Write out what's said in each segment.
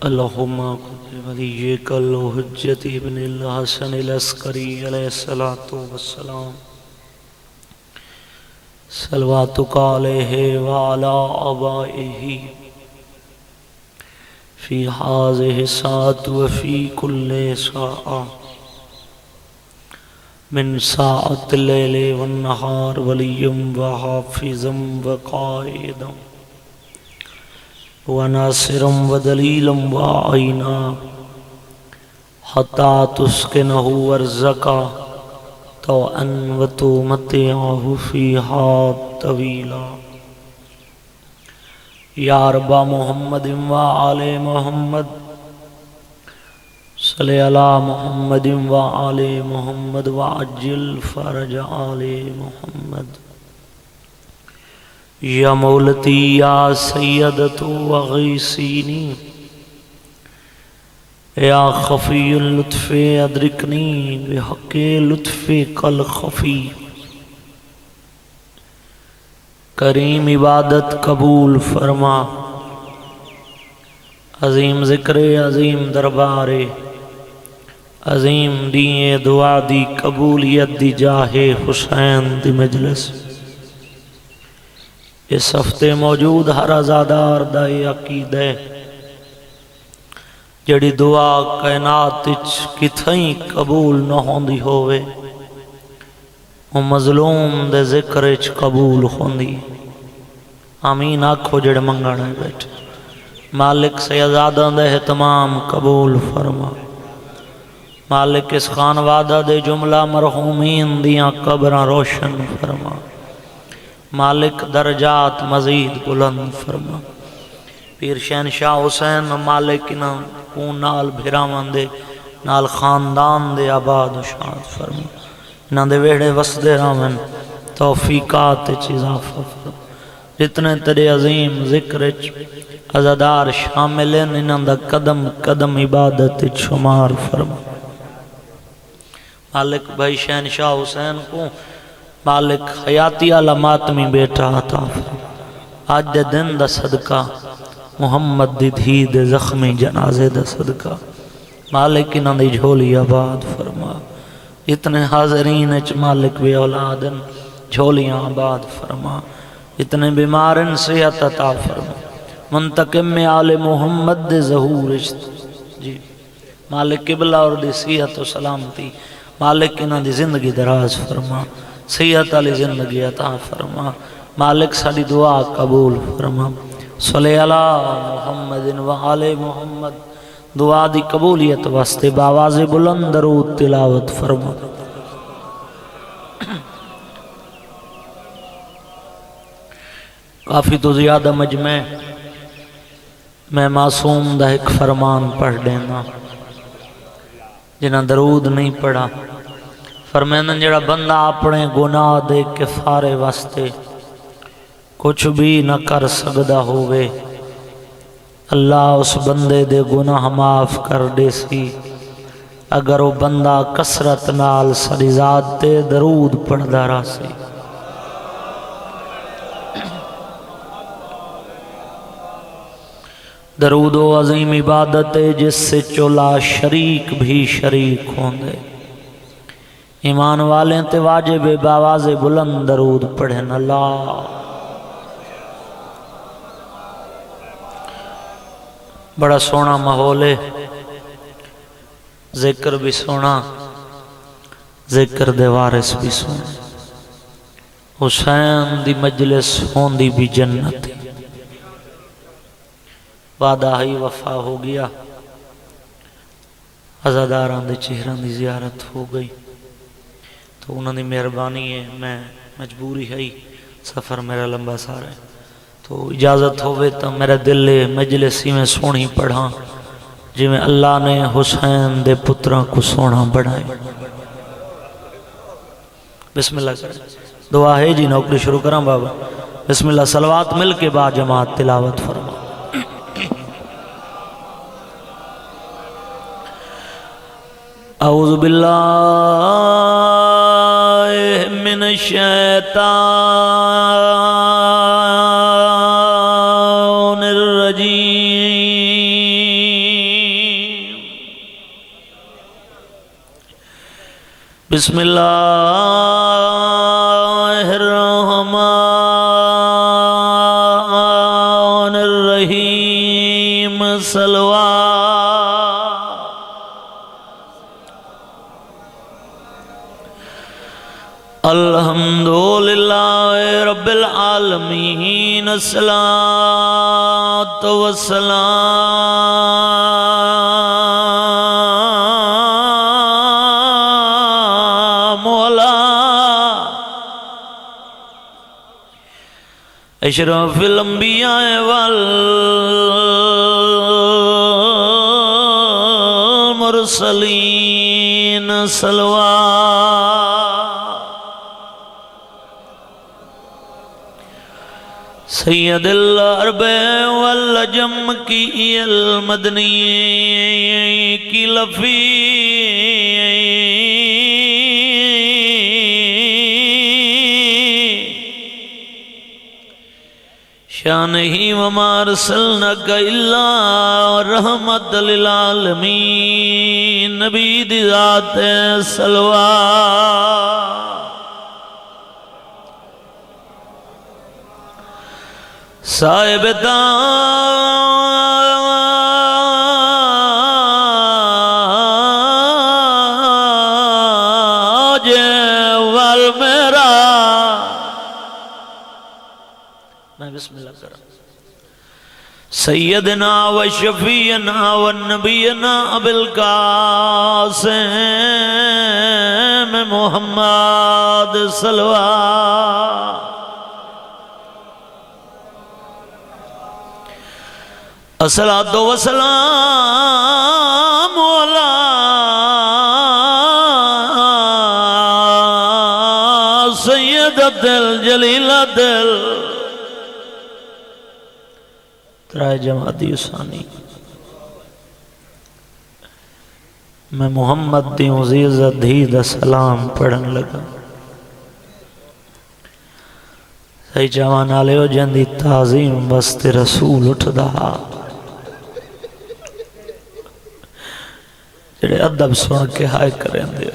اللهم قل وليك الحجة ابن الحسن العسكري عليه الصلاة والسلام صلواتك عليه وعلى آبائه في هذه الساعة وفي كل ساعة من ساعة الليل والنهار وليا وحافظا وقائدا وناصرا ودليلا وعينا حتى تسكنه أرزقا طوعا وتمتعه فيها طويلا یا رب محمد وآل محمد صلی علی محمد وآل محمد وعجل فرج آل محمد یا مولتی یا سیدت وغیسینی یا خفی اللطف ادرکنی بحق لطف کل خفی کریم عبادت قبول فرما عظیم ذکر عظیم دربار عظیم دین دعا دی قبولیت دی جاہ حسین دی مجلس اس ہفتے موجود ہر ازادار دائی عقید ہے جڑی دعا کائنات کتھائیں قبول نہ ہوندی ہوئے وہ مظلوم دے ذکر قبول ہوندی آمین آکھو جڑے منگانا ہے بیٹھے مالک سے ازادان دے اہتمام قبول فرما مالک اس خانوادہ دے جملہ مرحومین دیاں قبران روشن فرما مالک درجات مزید بلند فرما پیر شہنشاہ حسین مالک کون نال بھرامان دے نال خاندان دے آباد و شاد فرما انہاں دے ویڑے وسدے رامن توفیقات اضافہ فرما جتنے تیرے عظیم ذکر عزادار شامل ہیں انہاں دا قدم قدم عبادت شمار فرما مالک بھائی شہنشاہ حسین کو مالک حیاتی علامات میں بیٹا عطا فرما آج دے دن دا صدقہ محمد دی دھی دے زخمی جنازے دا صدقہ مالک انہاں دی جھولی آباد فرما اتنے حاضرین اچ مالک بے اولادن جھولیاں آباد فرما اتنے بیمارن صحت عطا فرما منتقم میں آل محمد دے ظہور جی مالک قبلہ اور دی صحت و سلامتی مالک انہاں دی زندگی دراز فرما صحت علی زندگی عطا فرما مالک ساری دعا قبول فرما صلی اللہ محمد و آل محمد دعا دی قبولیت واسطے باواز بلند درود تلاوت فرما کافی تو زیادہ مجمع میں معصوم دا ایک فرمان پڑھ دینا جنہ درود نہیں پڑھا فرمائن جڑا بندہ اپنے گناہ دے کفارے واسطے کچھ بھی نہ کر سکدا ہوئے اللہ اس بندے دے گناہ معاف کر دے سی اگر وہ بندہ کسرت نال ساری ذات تے درود پڑھ دارا سی درود و عظیم عبادت جس سے چولا شریک بھی شریک ہوندے ایمان والیں تے واجب باواز بلند درود پڑھن اللہ بڑا سونا ماحول ہے ذکر بھی سونا ذکر دے وارث بھی سونا حسین دی مجلس ہوندی بھی جنت وعدہ ہی وفا ہو گیا عزاداران دے چہران دی زیارت ہو گئی تو انہوں نے مہربانی ہے میں مجبوری ہے سفر میرا لمبا سارا ہے تو اجازت ہوئے تو میرا دل مجلسی میں سونی پڑھا جی میں اللہ نے حسین دے پتران کو سونا بڑھائے بسم اللہ کریں دعا ہے جی نوکری شروع کریں بابا بسم اللہ صلوات مل کے بعد جماعت تلاوت فرما اعوذ باللہ من الشیطان الرجیم بسم اللہ الرحمن الرحیم الحمدللہ رب العالمین الصلاۃ والسلام علی اشرف الانبیاء والمرسلین سید العرب والعجم کی المدنی کی لفی شانہی وما ارسلناک الا رحمت للعالمین نبی دی ذات صلوات صاحب تاج والمیرا میں بسم اللہ کروں سیدنا و شفیعنا و نبینا ابو القاسم محمد صلوات الصلاۃ والسلام علی سیدۃ الجلیلۃ ترائے جماعتی ثانی میں محمد دی عزیز دھی دا سلام پڑھن لگا صحیح جوان آلے ہو جندی تعظیم بست رسول اٹھ دا جڑے ادب سن کے ہائے کریں دے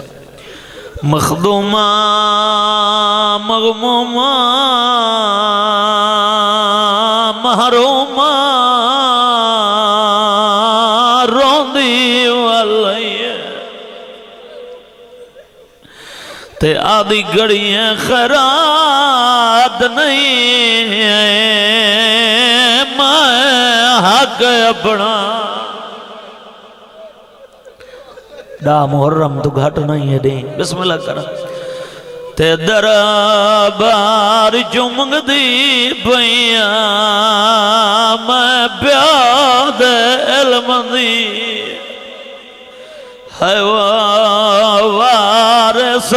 مخدومہ مغمومہ محرومہ روندی والی تے آدھی گڑیاں خیرات نہیں میں حق اپنا دا محرم تو گھٹ نہیں ہے دیں بسم اللہ کرم تے دربار چمگ دی بیاں میں بیاد علم دی وارث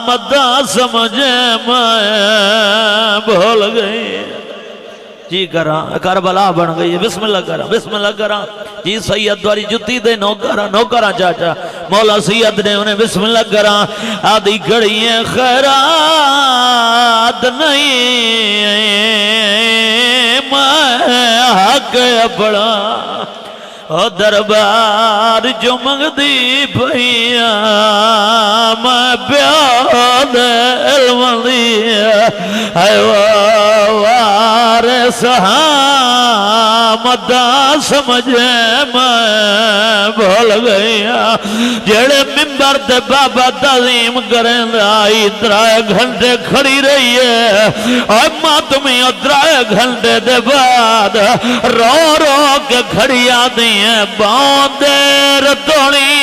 مدہ سمجھے میں بھول گئی جی کربلا بن گئی بسم اللہ کرا بسم اللہ کرا جی سید دواری جتی دے نوکرہ چاچا مولا سید نے انہیں بسم اللہ کرا آدھی گھڑیاں خیرات نہیں میں حق اپنا دربار جو منگ دی بھئیاں میں بیاد علم دیا وارث مدہ سمجھے میں بھول گیا جڑے ممبر دے بابا تعظیم کریں آئی 3 گھنٹے کھڑی رہی ہے اور ماتمی 3 گھنٹے دے بعد رو رو کے کھڑی آدھی ہیں باندیر توڑی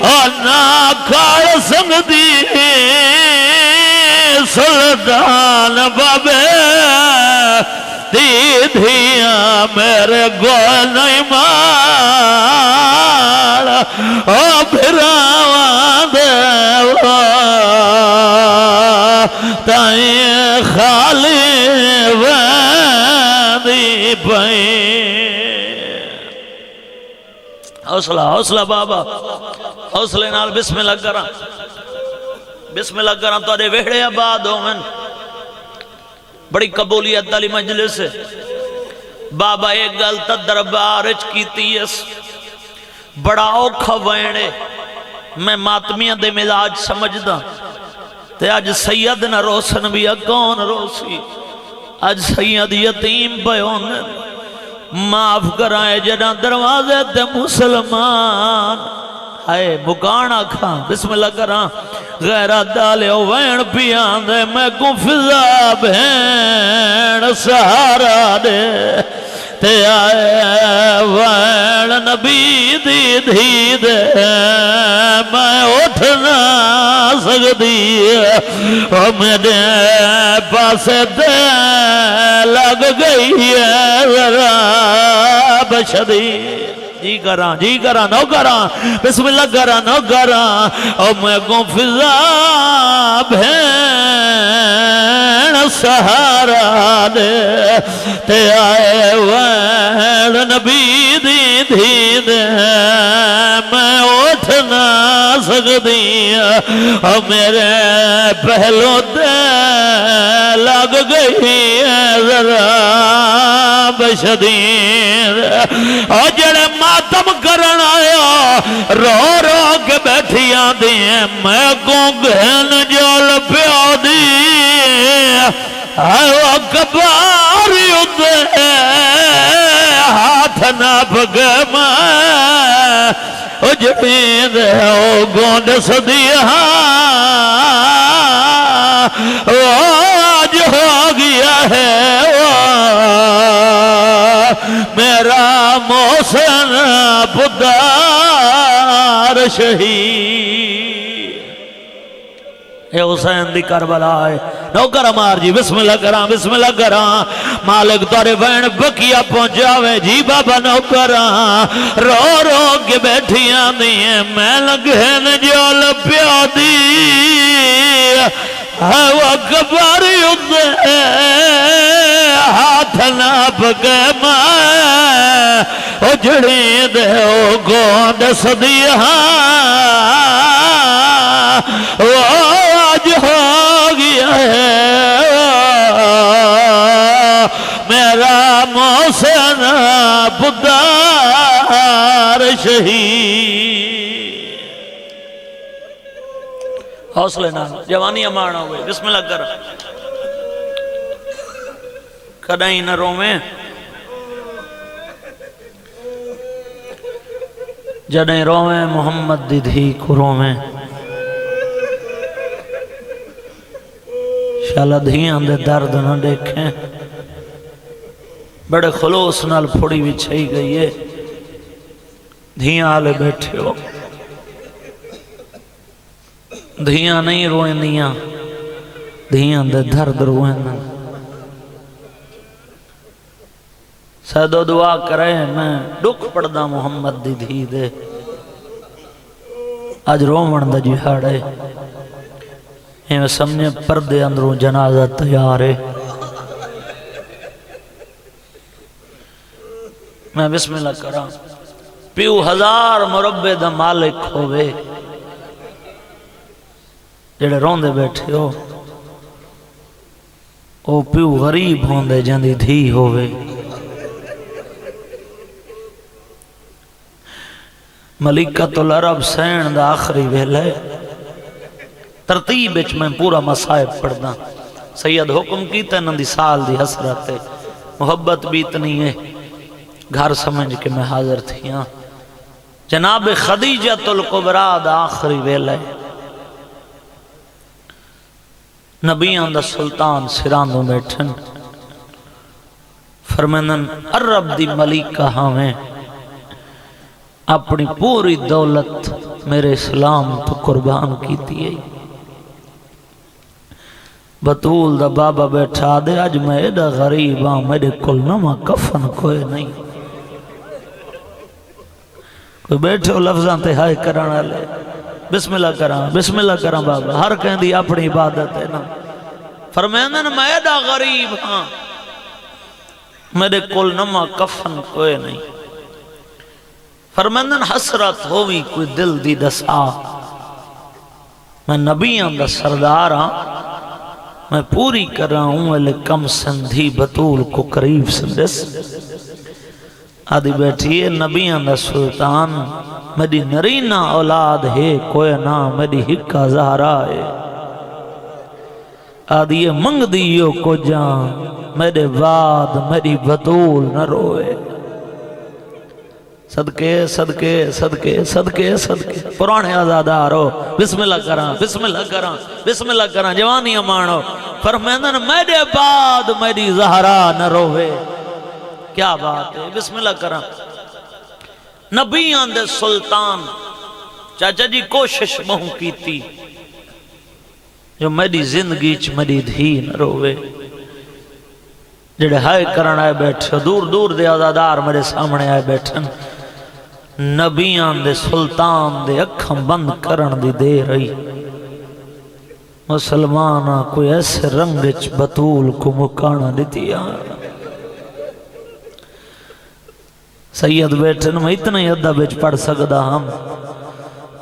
اور نہ کھاڑ سنگ دی سلطان بابے دیدھیاں میرے گوہ نہیں مار او بھراوان دیوا تائیں خالی ویدی پائیں حوصلہ حوصلہ بابا حوصلے نال بسم اللہ کرا بسم اللہ کرا تو آدھے ویڑے آباد ہومن بڑی قبولیت علی مجلس ہے بابا ایک گلتا دربارج کی تیس بڑا اوکھا وینے میں ماتمیاں دے مزاج سمجھدا تے اج سیدنا روسن بھی کون روسی اج سید یتیم بیون معاف کرائے جڑا دروازے تے مسلمان آئے مکانا کھاں بسم اللہ کراں غیرت ڈالے وین پیان دے میں کو فضا بھین سہارا دے تے آئے وین نبی دی دھی دے میں اٹھنا سکتی میرے پاس دے لگ گئی ہے ذرا بشدی جی کراں نو کراں بسم اللہ کراں نو کراں او میں کو فضا بھین سہارا دے تے آئے وین نبی دی دھی دے میں اٹھ نہ سکتی او میرے پہلو دے لگ گئی ہے ذرا بشدید او جڑے ماتم کرن آیا رو رو کے بیٹھی آدھی میں کو گھن جول پیو دی آئیو کباری دے ہاتھ نہ بگے میں اجڑی دے او گونڈ صدیہ آج ہو گیا ہے میرا محسن پدار شہید اے حسین دی کربلا ہے نوکر مار جی بسم اللہ کراں مالک تارے وین بکیا پہنچاوے جی بابا نوکراں رو رو کے بیٹھیاں دیئے میں لگھن جول پیو دی وہ کباری دے ہاتھ نہ پکے میں اجڑی دے او گونڈ صدیہ وہ آج ہو گیا ہے میرا محسن پدار شہید حوصلے نہ جوانی امانا ہوئے بسم اللہ کر کدائیں نہ رومیں جڑیں رومیں محمد دی دھی کو رومیں شالا دھیاں دے درد نہ دیکھیں بڑے خلوص نال پھوڑی بھی چھئی گئی ہے دھیاں آلے بیٹھے ہو دھیاں نہیں روئیں دیاں دھیاں دے درد روئیں نہ سیدو دعا کرے میں ڈک پڑدا محمد دی دھی دے آج رومن دا جہاڑے میں سمجھے پردے اندروں جنازہ تیار ہے میں بسم اللہ کراں پیو ہزار مربع دا مالک ہوئے جڑے روندے بیٹھے ہو او پیو غریب ہوندے جاندی دھی ہوئے ملکۃ العرب سین دا آخری ویلے ترتیب اچ میں پورا مسائب پڑھنا سید حکم کیتے نندی سال دی حسرت ہے محبت بھی اتنی ہے گھر سمجھ کے میں حاضر تھی ہاں جناب خدیجۃ الکبریٰ دا آخری ویلے نبیان دا سلطان سراندوں بیٹھن فرمینن عرب دی ملکہ ہمیں اپنی پوری دولت میرے اسلام تو قربان کی تھی بطول دا بابا بیٹھا دے آج میں ایڈا غریب ہاں میرے کل نما کفن کوئی نہیں کوئی بیٹھے ہو لفظاں تے ہائے کرانا لے بسم اللہ کراں بابا ہر کہیں دی اپنی عبادت ہے نا فرمائندن میں ایڈا غریب ہاں میرے کل نما کفن کوئی نہیں فرمائندن حسرت ہوئی کوئی دل دی دسا میں نبیان دا سردار ہاں میں پوری کر رہا ہوں کم سندھی بطول کو قریب سے دس آدھی بیٹھی ہے نبیان دا سلطان میری نرینا اولاد ہے کوئی نہ میری حکا زہرا ہے آدھی یہ منگ دیو کو جان میرے بعد میری بطول نہ روئے صدقے صدقے صدقے صدقے صدقے پرانے آزادارو بسم اللہ کراں بسم اللہ کراں بسم اللہ کراں جوانیاں مانو فرمیندن میرے بعد میری زہرا نہ روئے کیا بات ہے بسم اللہ کراں نبیان دے سلطان چاچا جی کوشش بہوں کی تھی جو میری زندگی چ میری دھی نہ روئے جڑے ہائے کرن آئے بیٹھے دور دور دے آزادار میرے سامنے آئے بیٹھن نبیان دے سلطان دے اکھاں بند کرن دی دے رہی مسلمانہ کوئی ایسے رنگچ بطول کو مکانا دیتی آنا سید بیٹھن میں اتنا ہی ادھا بیچ پڑھ سکدا ہم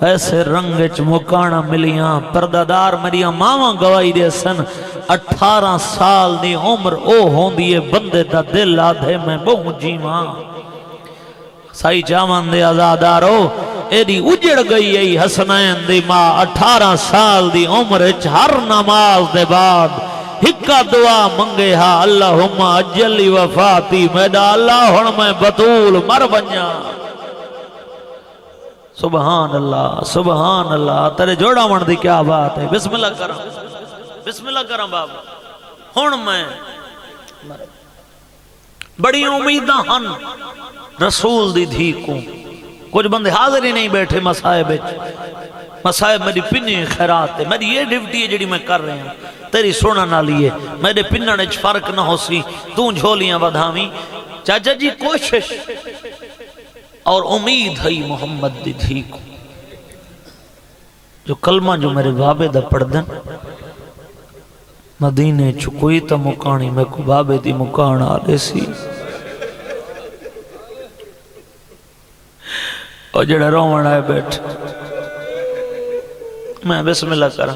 ایسے رنگچ مکانا ملیاں پردادار میری ماما گواہی دے سن 18 سال دی عمر او ہوندی ہے بندے دا دل آدھے میں بہوں جیواں سائی چامان دے آزادارو ایڈی اجڑ گئی ای حسنین دی ماں 18 سال دی عمر ہر نماز دے بعد ہکا دعا منگے ہا اللہم اجلی وفاتی میڈا اللہ ہن میں بطول مر بنیا سبحان اللہ تیرے جوڑا من دی کیا بات ہے بسم اللہ کرم بابا ہن میں بڑی امیداں ہن رسول دی دھی کو کچھ بندے حاضر ہی نہیں بیٹھے مسائب میری پنی خیرات ہے میری یہ ڈیوٹی ہے جڑی میں کر رہے ہیں تیری سونا نہ لیے میرے پننے فرق نہ ہو سی تو جھولیاں بدھامی چاچا جی کوشش اور امید ہے محمد دی دھی کو جو کلمہ جو میرے بابے دا پڑھ دن مدینے چکوئی تا مکانی میں کو بابے دی مکان آلے سی اور جڑا رومن آئے بیٹھ میں بسم اللہ کرا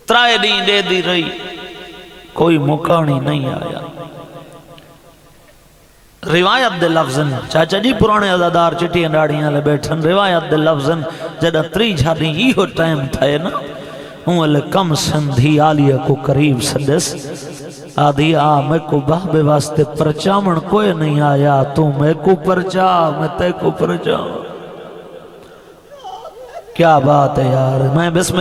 ترائے دین دے دی رہی کوئی مکانی نہیں آیا روایت دے لفظن چاچا جی پرانے عزادار چٹیاں ڈاڑیاں لے بیٹھن روایت دے لفظن جدہ تری جھاڑی یہ ٹائم تھے نا انہوں کم سندھی آلیہ کو قریب سدس آدھی میں کو بابے واسطے پرچامن کوئی نہیں آیا تو میں کو پرچا میں تے کو پرچا کیا بات ہے یار میں بسم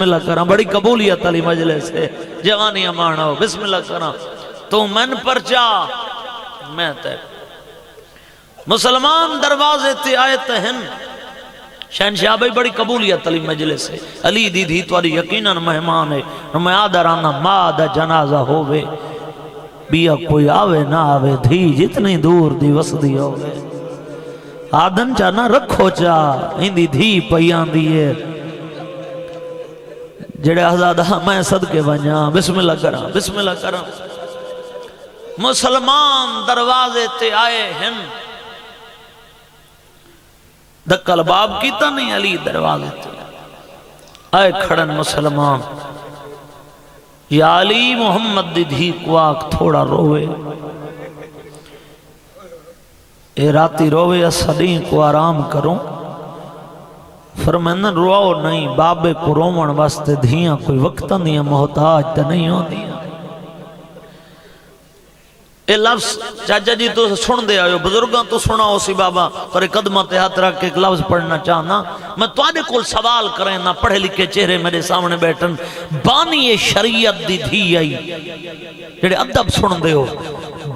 اللہ کراں بڑی قبولیت علی مجلس ہے جوانی امانو بسم اللہ کراں تو من پرچا میں تے مسلمان دروازے تے آئے تہن شہنشاہ بھائی بڑی قبولیت علی مجلس ہے علی دی دھی تواری یقیناً مہمان ہے میں آدھرانا مادہ جنازہ ہووے بیا کوئی آوے نہ آوے دھی جتنی دور دی وسدی ہووے آدن چانا رکھو چا ہندی دھی پیان دیئے جڑے آزادہ میں صدقے بنیا بسم اللہ کراں مسلمان دروازے تے آئے ہیں دکل باب کیتا نہیں علی دروازے تے آئے کھڑن مسلمان یا علی محمد دی دھی کو آگ تھوڑا روے اے راتی روے اسدین کو آرام کروں فرمائن رواؤ نہیں بابے کو رومن واسطے دھیاں کوئی وقتاں دیا محتاج تے نہیں ہو دیا اے لفظ چاچا جی تو سن دے آئے بزرگاں تو سنا ہو سی بابا پر قدمہ تے ہاتھ رکھ کے ایک لفظ پڑھنا چاہنا میں تو آدھے کل سوال کریں نہ پڑھے لکھے چہرے میرے سامنے بیٹھن بانی شریعت دی دھی آئی جڑے ادب سن دے ہو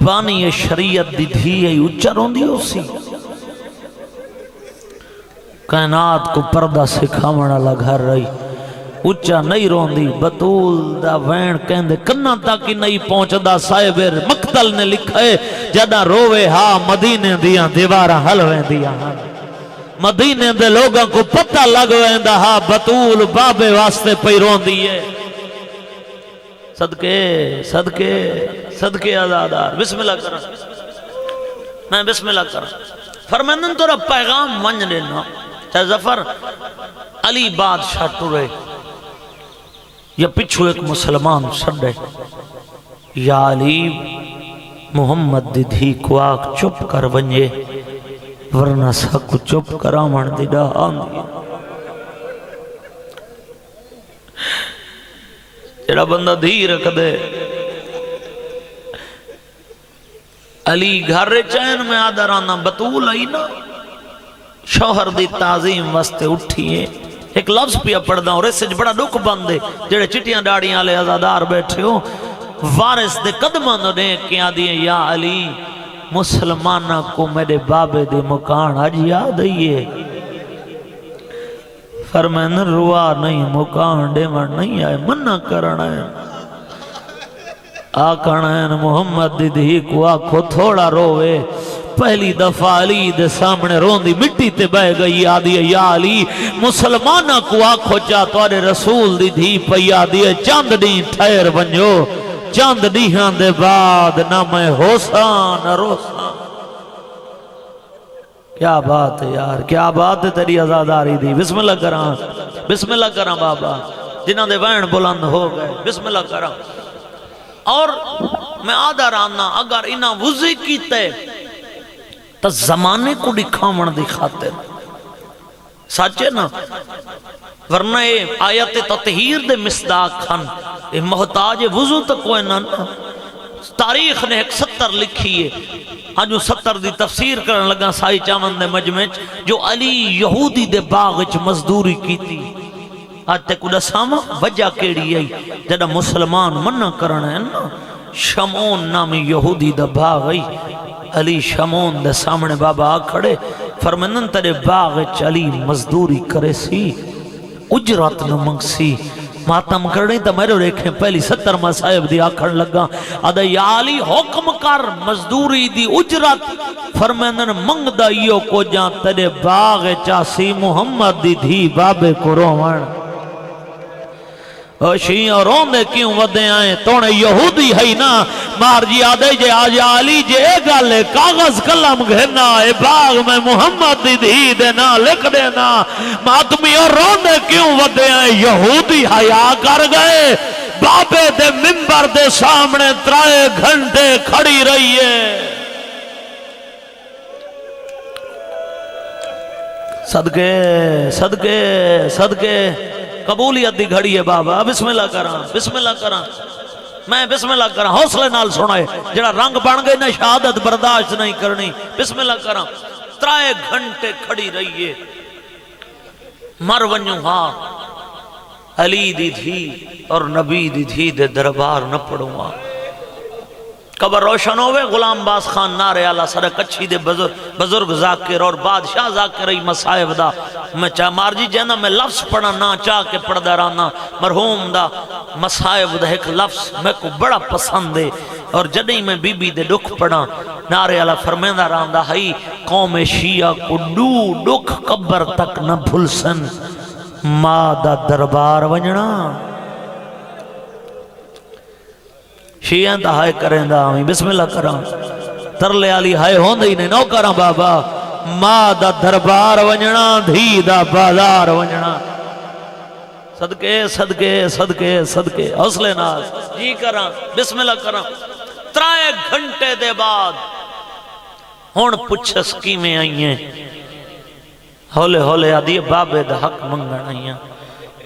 بانی شریعت دی دھی آئی اچھا رون دی ہو سی کائنات کو پردہ سکھامنا لگھر رہی اچھا نہیں رون دی بطول دا وین کہندے کنہ تاکی نہیں پہنچ دا صاحبر مقتل نے لکھا ہے جدہ روے ہاں مدینے دیاں دیوارہ حلویں دیاں مدینے دے لوگاں کو پتہ لگویں دا ہاں بطول بابے واسطے پہ رون دیئے صدقے آزادار بسم اللہ کرا میں بسم اللہ کرا فرمندن تو رب پیغام ونج لینا چاہے ظفر علی بادشاہ ٹورے یا پچھو ایک مسلمان سڑے یا علی محمد دی دھی کو آگ چپ کر ونجے ورنہ سکو چپ کرامن دی ڈا آندی جڑا بندہ دھی رکھ دے علی گھر چین میں آدھرانا بطول آئی نا شوہر دی تعظیم واسطے اٹھیے ایک لفظ پیا پڑھ دا اور اس سے بڑا دکھ بندے جڑے چٹیاں ڈاڑیاں لے ازادار بیٹھے ہو وارث دے قدمان نے کیا دیئے یا علی مسلمانہ کو میرے بابے دے مکان آج یاد آئیے فرمین روا نہیں مکان ڈیمن نہیں آئے منہ کرنا ہے آکھنا ہے محمد دی دھی کو آکھو تھوڑا روے پہلی دفعہ علی دے سامنے روندی مٹی تے بہ گئی آدھی یا علی مسلمانہ کو آکھو چاہ توارے رسول دی دھی پئی آدھی چاند دیں ٹھہر بنجو چاند دیہاں دے بعد نہ میں حسان روسان کیا بات ہے یار کیا بات ہے تیری ازاداری دی بسم اللہ کراں بابا جنہاں دے وین بلند ہو گئے بسم اللہ کراں اور میں آدھا رانا اگر انہاں وضع کیتے تا زمانے کو دکھاون دی خاطر سچے نا ورنہ آیت تطہیر دے مصداق کھن محتاج وضو تک کوئی نا تاریخ نے ایک 70 لکھی ہے آجو 70 دی تفسیر کرن لگا سائی چاون دے مجمع جو علی یہودی دے باغچ مزدوری کی تھی آج تے کو دساما وجہ کیڑی آئی جڑا مسلمان منع کرنا ہے نا شمون نامی یہودی دا باغ آئی علی شمون دے سامنے بابا آ کھڑے فرمنن تیرے باغچ علی مزدوری کرے سی اجرت نہ منگ سی ماتم کرنی تا میرے ریکھیں پہلی 70 مسائب دی آکھن لگا آدھا یا علی حکم کر مزدوری دی اجرت فرمینن منگ دا ایو کو جان تیرے باغ چاسی محمد دی دھی بابے کو روان شیعہ روندے کیوں ودے آئیں تونے یہودی ہے نا مار جی آدھے جے آج علی جے گالے کاغذ کلم گھرنا اے باغ میں محمد دی دھی دینا لکھ دینا ماتمی اور روندے کیوں ودے آئیں یہودی حیا کر گئے بابے دے منبر دے سامنے 3 گھنٹے کھڑی رہی ہے صدقے صدقے صدقے قبولیت دی گھڑی ہے بابا بسم اللہ کراں میں بسم اللہ کراں حوصلے نال سنائے جڑا رنگ بن گئے نہ شہادت برداشت نہیں کرنی بسم اللہ کراں 3 گھنٹے کھڑی رہیے مر ونجوں ہاں علی دی دھی اور نبی دی دھی دے دربار نہ پڑوں ہاں قبر روشن ہوئے غلام باز خان نارے آلہ سرک اچھی دے بزرگ ذاکر اور بادشاہ ذاکر ای مسائب دا میں چاہ مار جی جینا میں لفظ پڑھا نا چاہ کے پڑھ دا رانا مرحوم دا مسائب دا ایک لفظ میں کو بڑا پسند ہے اور جنہی میں بی بی دے دکھ پڑھا نارے آلہ فرمیندہ راندہ ہائی قوم شیعہ کو دکھ قبر تک نہ بھلسن ماں دا دربار ونجنا شیعہ تا ہائے کریں دا ہمیں بسم اللہ کرام ترلے آلی ہائے ہون دئی نے نو کرام بابا ماں دا دربار ونجنا دھی دا بازار ونجنا صدقے صدقے صدقے صدقے حوصلے ناز جی کرام بسم اللہ کرام 3 گھنٹے دے بعد ہون پچھس کی میں آئیں ہولے ہولے آدھی بابے دا حق منگن آئیں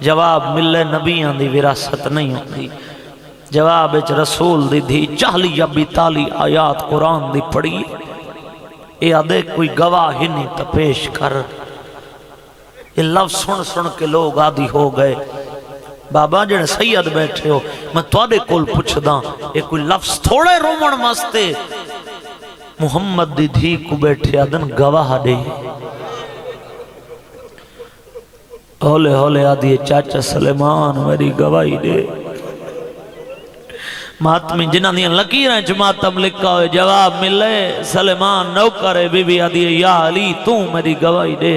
جواب ملے نبیان دی وراثت نہیں ہوتی جواب رسول دی دھی 40 یا 42 آیات قرآن دی پڑھی اے آدھے کوئی گواہ ہی نہیں تا پیش کر یہ لفظ سن سن کے لوگ آدھی ہو گئے بابا جڑے سید بیٹھے ہو میں توڑے کول پوچھ دا یہ کوئی لفظ تھوڑے رومن مستے محمد دی دھی کو بیٹھے آدھن گواہ دے ہولے ہولے آدھی چاچا سلیمان میری گواہی دے ماتمی جنہ دیا لکیریں جماعتم لکھا ہوئے جواب ملے سلیمان نوکرے بی بی آدھی یا علی تو میری گواہی دے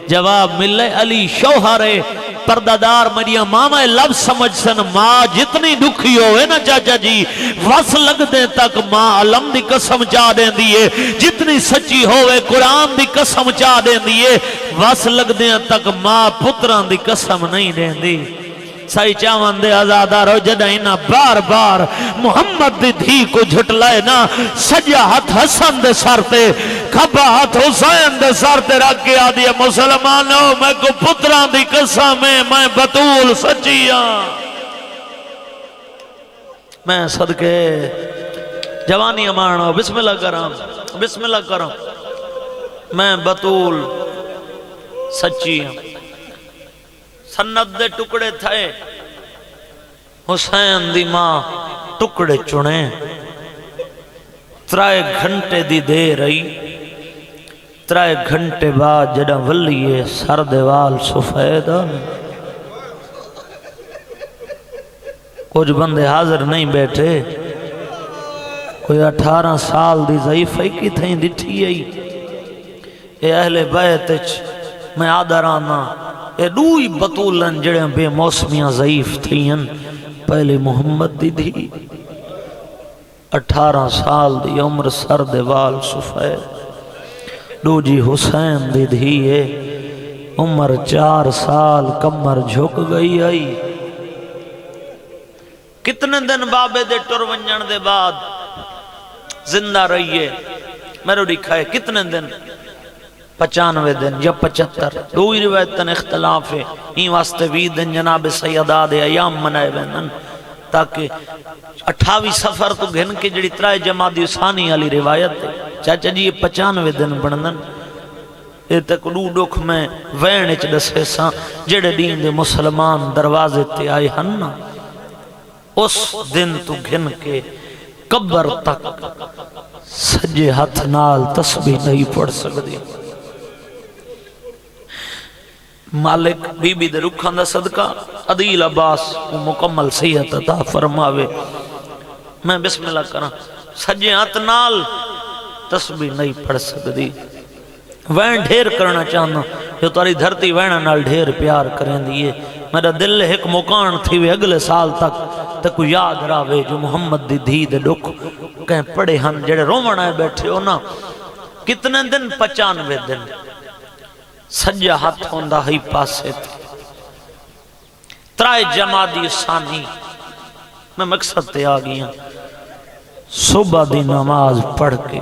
جواب ملے علی شوہرے پردادار میری ماما لفظ سمجھ سن ماں جتنی دکھی ہوئے نا چاچا جی وس لگ دے تک ماں علم دی قسم چاہ دیں دیئے جتنی سچی ہوئے قرآن دی قسم چاہ دیں دیئے وس لگ دے تک ماں پتران دی قسم نہیں دیں دی سائی چاون دے آزادارو جدائیں نا بار بار محمد دی دھی کو جھٹلائے نا سجا ہاتھ حسن دے سر تے کھبا ہاتھ حسین دے سر تے رکھ کے آدھی مسلمانوں میں کو پتران دی قسم میں بطول سچیاں میں صدقے جوانی امانو بسم اللہ کرام بسم اللہ کرام میں بطول سچیاں سنت دے ٹکڑے تھے حسین دی ماں ٹکڑے چنے 3 گھنٹے دی دے رہی 3 گھنٹے بعد جڑا ولیے سر دیوال سفید کچھ بندے حاضر نہیں بیٹھے کوئی 18 سال دی ضعیفی کی تھیں دٹھی آئی اے اہل بیت میں آدھرانا اے دوئی بطولن جڑے بے موسمیاں ضعیف تھیں پہلے محمد دی دی 18 سال دی عمر سر دیوال سفید دو جی حسین دی دھیے عمر 4 سال کمر جھک گئی آئی کتنے دن بابے دے ٹر ونجن دے بعد زندہ رہیے میرے دکھائے کتنے دن 95 دن یا 75 دوئی روایتاً اختلاف ہے این واسطے 20 دن جناب سیداد ایام منائے بینن تاکہ 28 سفر تو گھن کے جڑی 3 جمادی ثانی علی روایت ہے چاچا جی یہ 95 دن بڑھنن یہ تک دو ڈوکھ میں وین اچ دسے ساں جڑے دین دے مسلمان دروازے تے آئے ہننا اس دن تو گھن کے قبر تک سجے ہاتھ نال تسبیح نہیں پڑھ سکتی مالک بی بی دے رکھان دا صدقہ عدیل عباس کو مکمل صحت عطا فرماوے میں بسم اللہ کرا سجے ہاتھ نال تسبیح نہیں پڑھ سکتی وین ڈھیر کرنا چاہنا جو تاری دھرتی وین نال ڈھیر پیار کریں دیئے میرا دل ایک مکان تھی وے اگلے سال تک یاد راوے جو محمد دی دھی دے ڈک کہیں پڑے ہن جڑے رومن آئے بیٹھے ہو نا کتنے دن 95 دن سجا ہاتھ ہوندہ ہی پاسے تھے 3 جمادی ثانی میں مقصد تے آگیا صبح دی نماز پڑھ کے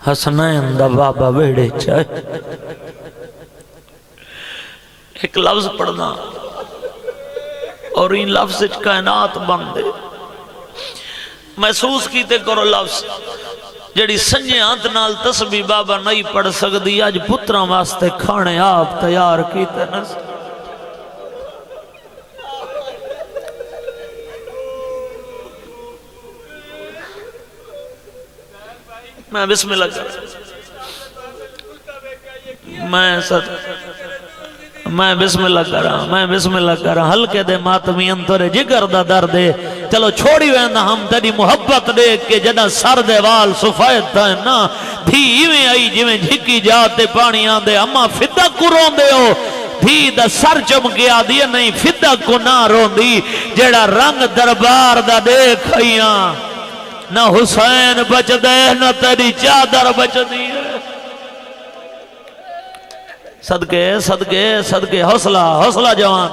حسنین دا بابا ویڑے چاہے ایک لفظ پڑھنا اور ان لفظ کائنات بندے محسوس کیتے کرو لفظ جڑی سنجے ہاتھ نال تسبیح بابا نہیں پڑھ سکتی آج پتران واسطے کھانے آپ تیار کیتے نس میں بسم اللہ کر میں بسم اللہ کرا ہلکے دے ماتمین تورے جگر دا در دے چلو چھوڑی ویندہ ہم تیری محبت دے کہ جنہ سر دے وال سفید تھا نا دھی ایویں آئی جویں جھکی جاتے پانی آن دے اما فدہ کو رون دے ہو دھی دا سر چمکیا دیا نہیں فدہ کو نہ رون دی جیڑا رنگ دربار دا دیکھائیاں نہ حسین بچ دے نہ تیری چادر بچ دی صدقے حوصلہ جوان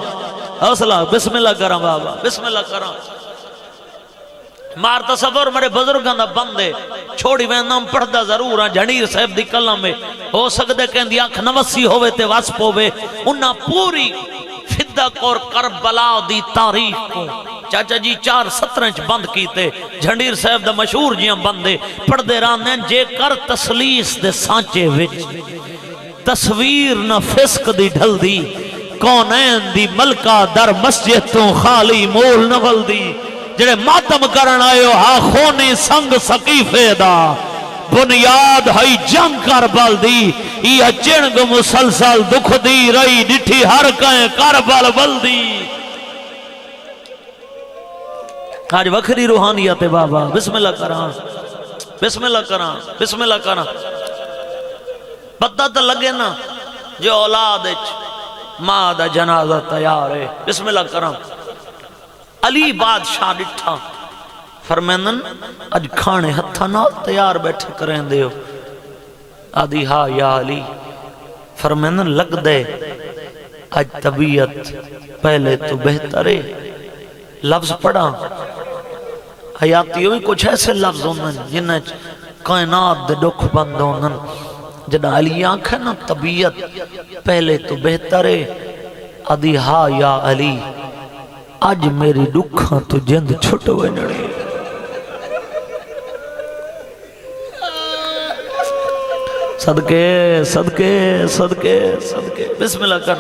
حوصلہ بسم اللہ کرم بابا بسم اللہ کرم مار تصور میرے بزرگاں دا بندے چھوڑی میں نام پڑھدا ضرور ہاں جھنیر صاحب دی کلام میں ہو سکدے کہندی آنکھ نوسی ہوئے تے واسپ ہوئے انہاں پوری فدہ کور کربلا دی تاریخ کو چاچا جی 4:17 بند کیتے جھنیر صاحب دا مشہور جیاں بندے پڑھدے راندے جے کر تسلیس دے سانچے وچ تصویر نہ فسق دی ڈھل دی کونین دی ملکہ در مسجد تو خالی مول نول دی جڑے ماتم کرن آئے ہا خونی سنگ سقیفے دا بنیاد ہائی جنگ کربل دی یہ چنگ مسلسل دکھ دی رئی ڈٹھی ہر کہیں کربل بل دی آج وکھری روحانیت بابا بسم اللہ کران بسم اللہ کران بسم اللہ کران پتہ تو لگے نا جو اولاد ماں دا جنازہ تیار ہے بسم اللہ کرام علی بادشاہ ڈٹھا فرمینن اج کھانے ہتھا نال تیار بیٹھے کریں دے ہو آدھی ہاں یا علی فرمینن لگ دے آج طبیعت پہلے تو بہتر ہے لفظ پڑھا حیاتی ہوئی کچھ ایسے لفظ ہوندن جنہیں کائنات دے دکھ بند ہوندن جنہیں علی آنکھ ہے نا طبیعت پہلے تو بہتر ہے ادھی ہاں یا علی آج میری دکھاں تو جند چھٹ ونڑی صدقے صدقے صدقے صدقے بسم اللہ کر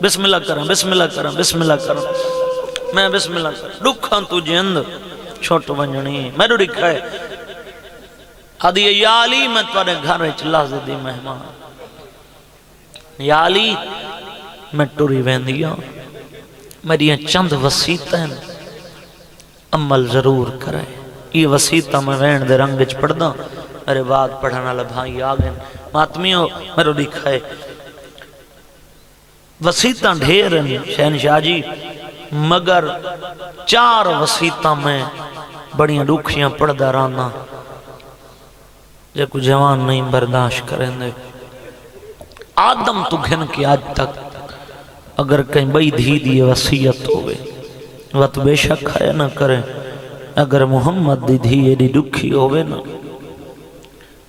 بسم اللہ کریں بسم اللہ کریں بسم اللہ کریں میں بسم اللہ کریں دکھاں تو جند چھوٹ ونجنی میں دکھا ہے آدھی یا علی میں تمہارے گھر چلا دی مہمان یا علی میں ٹوری ویندیا میری چند وسیطیں عمل ضرور کرے یہ وسیطہ میں وین دے رنگ وچ پڑھ دا میرے بعد پڑھانا لبھائی آگئے ماتمیوں میرے دکھا ہے وسیطہ ڈھیر ہیں شہنشاہ جی مگر 4 وسیطہ میں بڑیاں دکھیاں پڑھ دا رانا جے کو جوان نہیں برداشت کریں دے آدم تو گھن کی آج تک اگر کہیں بئی دھی دی وسیعت ہوئے وقت بے شک ہے نہ کریں اگر محمد دی دھی ایڈی دکھی ہوئے نا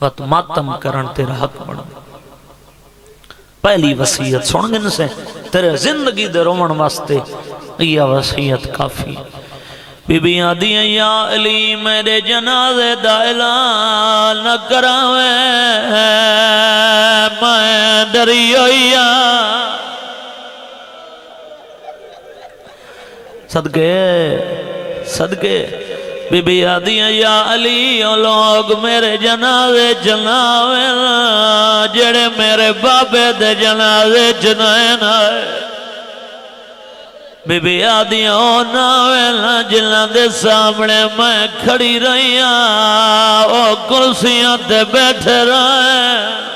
وقت ماتم کرن تیرا حق بڑھا پہلی وسیعت سنگن سے تیرے زندگی دے رومن واسطے یہ وسیعت کافی بی بی آدھیاں یا علی میرے جنازے دا اعلان نہ کراوے میں ڈری ہوئیا صدقے صدقے بی بی آدھیاں یا علی او لوگ میرے جنازے جناوے جڑے میرے بابے دے جنازے جنائن آئے بی بی آدھیاں او ناوے جنہ دے سامنے میں کھڑی رہیاں او کرسیاں تے بیٹھے رہے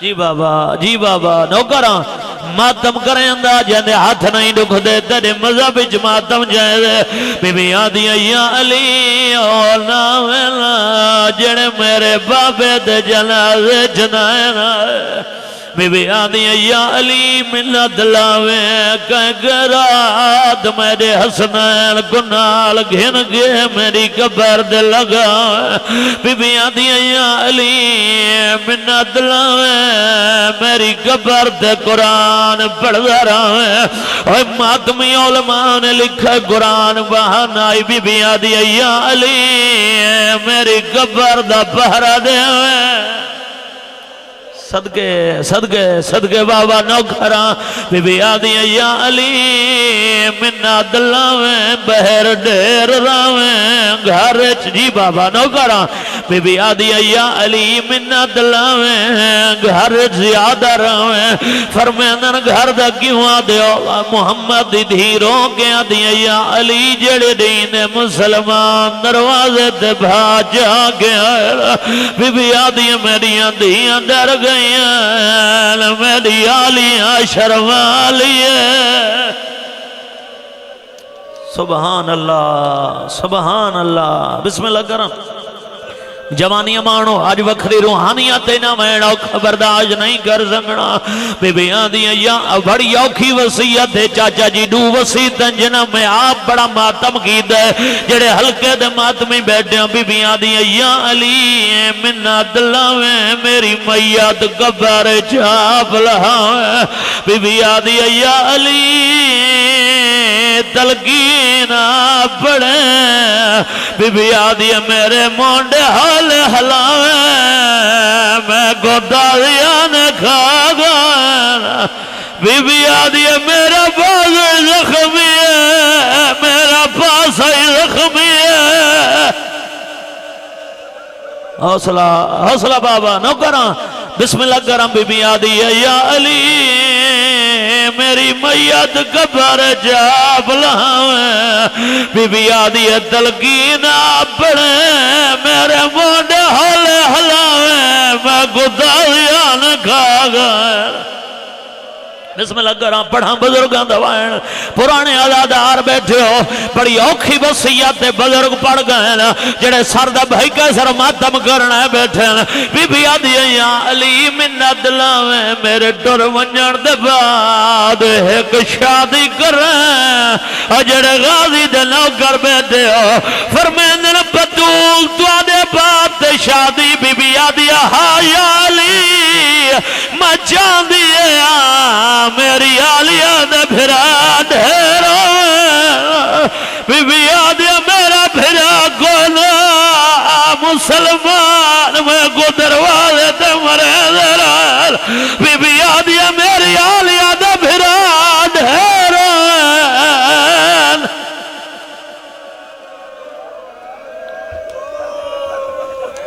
جی بابا نوکراں ماتم کریں دا جاندے ہاتھ نہیں دکھ دے تیرے مذہب اچ ماتم جائے دے بی بی آدھیاں یا علی او ناویلا جڑے میرے بابے دے جنازے جنائن آئے بی بی آدھیاں یا علی منت لاوے کہ گراد میرے حسنین گنال گھن گئے میری قبر دے لگا بی بی آدھیاں یا علی منت لاوے میری قبر دے قرآن پڑھ رہے اور ماتمی علماء نے لکھا قرآن بہانائی بی بی آدھیاں یا علی میری قبر دا پہرا دے صدقے صدقے صدقے بابا نوکراں بی بی آدھیاں یا علی منہ دلاویں بہر ڈیر راویں گھر جی بابا نوکراں بی بی آدھیاں یا علی منہ دلاویں گھر زیادہ راویں فرمیندن گھر دا کیوں آدھیو محمد دھیروں کے آدھیاں یا علی جڑے دین مسلمان دروازے تے بھاجا گیا بی بی آدھیاں میریاں دھیاں ڈر گئی میری آلیاں شرمالیے سبحان اللہ بسم اللہ کرم جوانی مانو آج وکھری روحانیت نہ میڑا خبرداج نہیں کر سکنا بی بی آدھیاں یا بڑی اوکھی وسیعت ہے چاچا جی دو وسیعتیں جنہ میں آپ بڑا ماتم کی دے جڑے ہلکے دے ماتمی بیٹھے ہیں بی بی آدھیاں یا علی منہ دلاویں میری میت قبر چاپ لہاویں بی بی آدھیاں یا علی تلقین پڑے بی بی آدھیاں میرے مونڈے حال حلاویں میں گوداریاں نے کھا گا بی بی آدھیاں میرا باز زخمی ہے میرا پاس زخمی ہے حوصلہ بابا نو کراں بسم اللہ کرم بی بی آدھیاں یا علی میری میت قبر جاب لاویں بی بی آدھیاں تلقین پڑے میرے مونڈے ہولے ہلاویں میں گداریاں کھا گا بسم اللہ کراں پڑھاں بزرگاں دوائن پرانے آزادار بیٹھے ہو بڑی اوکھی وصیت بزرگ پڑھ گئے جڑے سردہ بھائی کا سر ماتم کرنا ہے بیٹھے بی بی آدھی یا علی منت لاویں میرے ٹر ونجن دے بعد ایک شادی کریں جڑے غازی دے نوکر بیٹھے ہو فرمین بطول تو آدھے بعد شادی بی بی آدھی یا علی میں جان دیے میری آلیہ دے بھرا ڈھیرو بی بی آدیا میرا بھرا گونا مسلمان میں کو دروازے تے مرے درار بی بی آدیا میری آلیہ دے بھرا ڈھیرو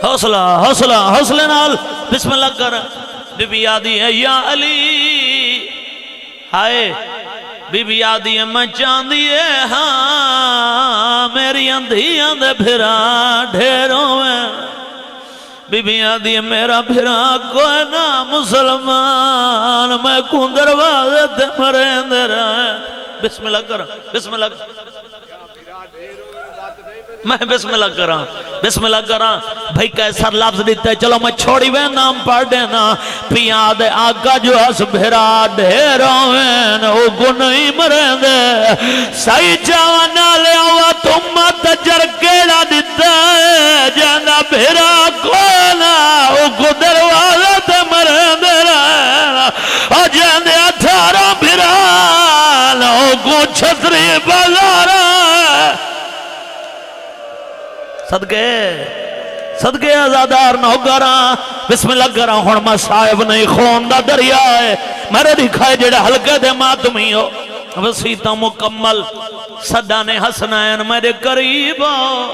حوصلہ حوصلہ حوصلے نال بسم اللہ کر بی بی آدھی ہے یا علی ہائے بی بی آدھی ہے میں چاندی ہے ہاں میری اندھیاں دے بھرا ڈھیروں میں بی بی آدھی ہے میرا بھرا کوئی نا مسلمان میں کون دروازے تے مرے اندر بسم اللہ کر بسم اللہ کر میں بسم اللہ کراں بسم اللہ کراں بھائی کیسر لفظ دیتے چلو میں چھوڑی وے نام پڑھ دینا پیاد آقا جو اس بھرا ڈھیروں وین او گنہی مرین دے سائی جانا لے آوا تم تجر کیڑا دیتا ہے جانا بھرا کونا او کو دروازہ تے مرین دے رہنا او جانے 18 بھرا او کو چھتری بازارا صدقے آزادار نوکراں بسم اللہ کراں ہن میں صاحب نہیں خون دا دریا ہے میرے دکھائے جڑے ہلکے دے ماتمی ہو وسیطہ مکمل صدان حسنین میرے قریب ہو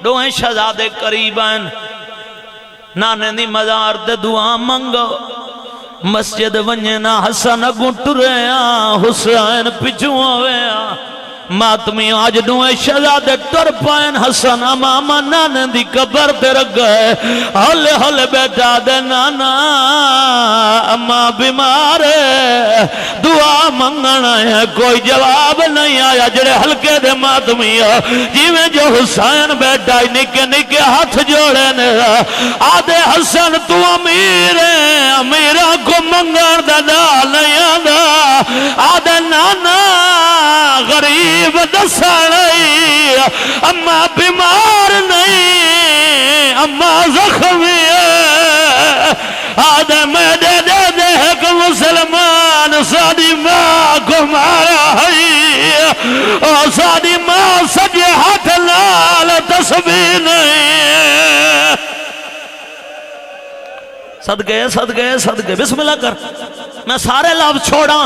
دوہیں شہزادے قریب ہیں نانے دی مزار دے دعا منگو مسجد ونجنا حسن اگوں ٹریا حسین پچھوں ہویا ماتمی آج دوئے شہزادے ٹر پائن حسن اماما نانے دی قبر تے رکھ گئے ہلے ہلے بیٹا دے نانا اما بیمار ہے دعا منگنا ہے کوئی جواب نہیں آیا جڑے ہلکے دے ماتمی جی میں جو حسین بیٹا نکے نکے ہاتھ جوڑے نے آدھے حسن تو امیر ہے امیرہ کو منگن دا نہیں آدھا آدھے نانا غریب دسائی اما بیمار نہیں اما زخمی ہے آدھے میں دے دے دے ایک مسلمان سادی ماں کو مارا ہے اور سادی ماں سجے ہاتھ لال تسبیح نہیں صدقے بسم اللہ کر میں سارے لفظ چھوڑا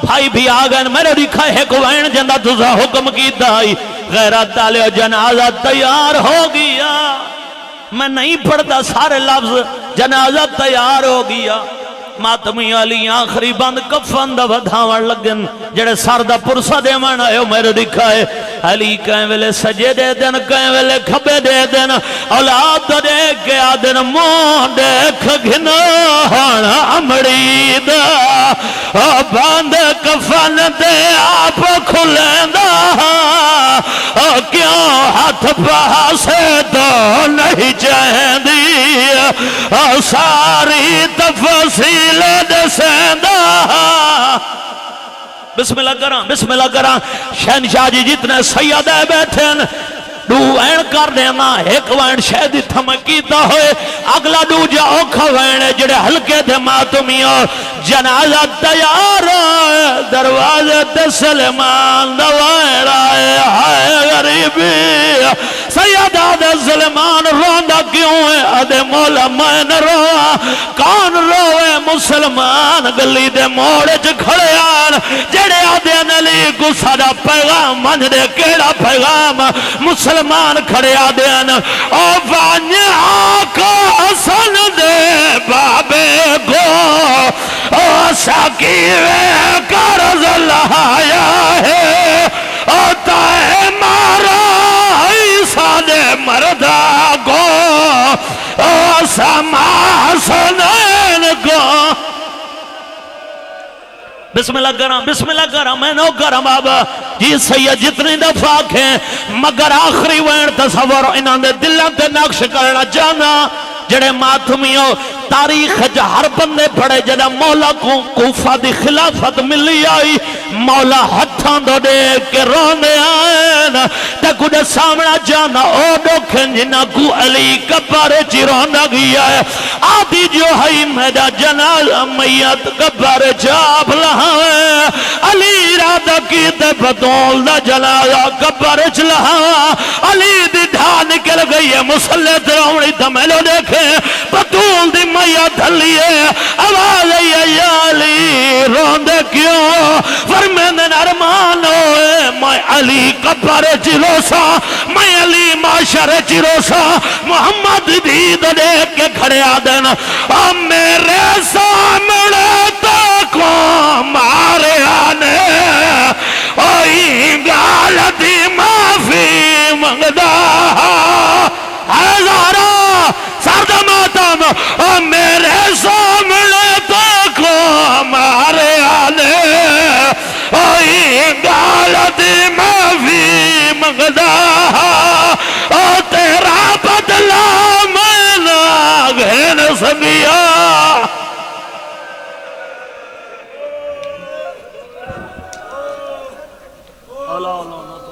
بھائی بھی آگئے میرے دکھا ہے کوئین جندہ تُزا حکم کی دائی غیرت تالے جنازہ تیار ہو گیا میں نہیں پڑھتا سارے لفظ جنازہ تیار ہو گیا ماتمی علی آخری بند کفن دا بدھاوڑ لگن جڑے سردہ پرسہ دے من آئے میرے دکھائے علی کہیں ویلے سجے دے دن کہیں ویلے کھبے دے دن اولاد دے گیا دن مون دیکھ گھنوہن امڑی دا بند کفن دے آپ کھلیں دا کیوں ہاتھ پاسے تو نہیں چاہیں دی ساری تفصیل دسیندہ بسم اللہ کراں شہنشاہ جی جتنے سیدہ بیٹھے دو وین کر دینا ایک وین شہدی تھمکیتا ہوئے اگلا دو جاؤ کھوین جڑے ہلکے تھے ماتمیوں جنازہ تیار دروازے تے سلمان دوائر آئے ہائے غریبی سیدہ دے سلمان روندہ کیوں ہے ادھے مولا میں نہ روا کون روے مسلمان گلی دے موڑے کھڑے آن جڑے آدھے نلی کو سارا پیغام منج دے کیڑا پیغام مسلمان کھڑے آدھے آن او بانیا آقا حسن دے بابے کو او ساکیوے کارز اللہ آیا ہے او تائے مارا عیسیٰ دے مردہ کو او سما حسنین کو بسم اللہ کرم، بسم اللہ کرم، میں نو کرم بابا جی سید جتنی دفعہ ہیں مگر آخری وین تصور انہاں دے دلوں تے نقش کرنا چاہنا جڑے ماتمیوں تاریخ ہر بندے پڑے جڑا مولا کو کوفہ دی خلافت ملی آئی مولا ہتھاں دو دیکھ کے رونے آئین تے کچھ سامنا جانا او ڈوکھن جنہ کو علی کبارے چی رونا گیا ہے آدھی جو ہی میرا جنال میت کبارے چاپ لہاں علی رادہ کی تے بدول دا جنازہ کبارے چلہاں علی دی ڈھا نکل گئی ہے مسلح دروڑی دمیلو دیکھے بدول دی میت دھلیے آواز یا علی روندے کیوں فرمیندے نرمان ہوئے میں علی قبر چیروسا میں علی معاشر چیروسا محمد دید دیکھ کے کھڑے آدن اور میرے سامنے تاکو مارے آنے اوہی گالتی معافی منگدہ ہزارہ سرد ماتم اور میرے سامنے تاکو مارے آنے اوہی گالتی معافی منگدہ اور تیرا بدلہ میں نہ گھن سکیا اللہ اللہ